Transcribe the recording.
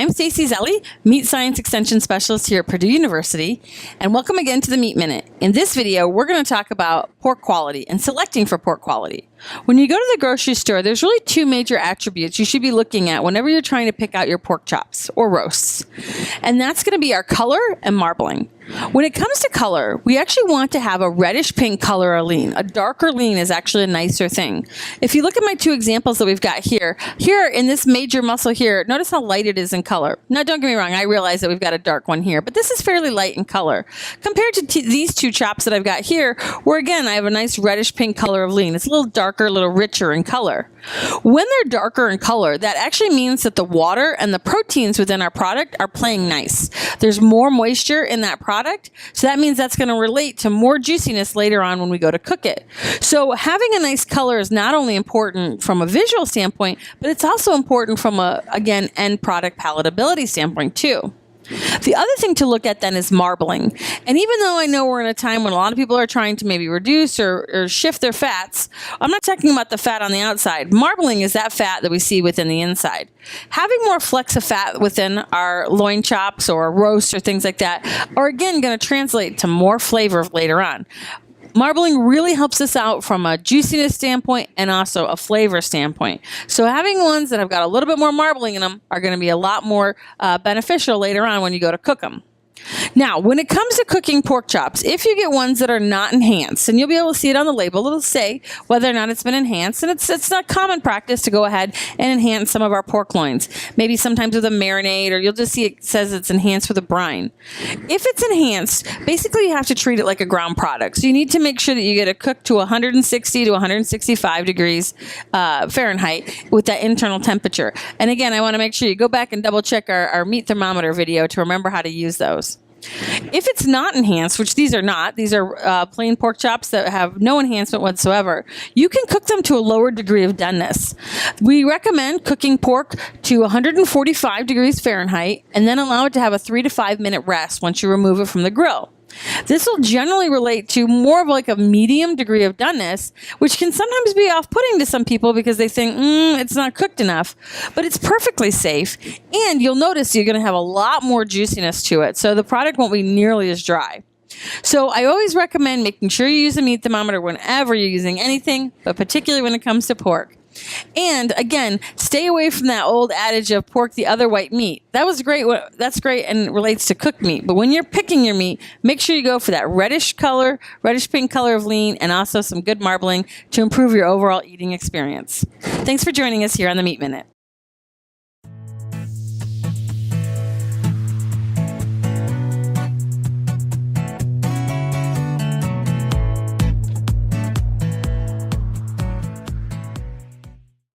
I'm Stacey Zelli, Meat Science Extension Specialist here at Purdue University, and welcome again to the Meat Minute. In this video, we're going to talk about pork quality and selecting for pork quality. When you go to the grocery store, there's really two major attributes you should be looking at whenever you're trying to pick out your pork chops or roasts, and that's going to be our color and marbling. When it comes to color, we actually want to have a reddish pink color or lean. A darker lean is actually a nicer thing. If you look at my two examples that we've got here in this major muscle here, notice how light it is in color. Now, don't get me wrong, I realize that we've got a dark one here, but this is fairly light in color. Compared to these two chops that I've got here, where again, I have a nice reddish pink color of lean. It's a little darker, a little richer in color. When they're darker in color, that actually means that the water and the proteins within our product are playing nice. There's more moisture in that product, so that means that's going to relate to more juiciness later on when we go to cook it. So having a nice color is not only important from a visual standpoint, but it's also important from a, again, end product palatability standpoint too. The other thing to look at then is marbling. And even though I know we're in a time when a lot of people are trying to maybe reduce or shift their fats, I'm not talking about the fat on the outside. Marbling is that fat that we see within the inside. Having more flecks of fat within our loin chops or roasts or things like that are again going to translate to more flavor later on. Marbling really helps us out from a juiciness standpoint and also a flavor standpoint. So having ones that have got a little bit more marbling in them are going to be a lot more beneficial later on when you go to cook them. Now, when it comes to cooking pork chops, if you get ones that are not enhanced, and you'll be able to see it on the label, it'll say whether or not it's been enhanced, and it's not common practice to go ahead and enhance some of our pork loins. Maybe sometimes with a marinade, or you'll just see it says it's enhanced with a brine. If it's enhanced, basically you have to treat it like a ground product. So you need to make sure that you get it cooked to 160 to 165 degrees Fahrenheit with that internal temperature. And again, I want to make sure you go back and double check our meat thermometer video to remember how to use those. If it's not enhanced, which these are not, these are plain pork chops that have no enhancement whatsoever, you can cook them to a lower degree of doneness. We recommend cooking pork to 145 degrees Fahrenheit and then allow it to have a 3 to 5 minute rest once you remove it from the grill. This will generally relate to more of like a medium degree of doneness, which can sometimes be off-putting to some people because they think, it's not cooked enough, but it's perfectly safe. And you'll notice you're going to have a lot more juiciness to it. So the product won't be nearly as dry. So I always recommend making sure you use a meat thermometer whenever you're using anything, but particularly when it comes to pork. And again, stay away from that old adage of pork the other white meat. That was great. That's great and relates to cooked meat. But when you're picking your meat, make sure you go for that reddish color, reddish pink color of lean, and also some good marbling to improve your overall eating experience. Thanks for joining us here on the Meat Minute.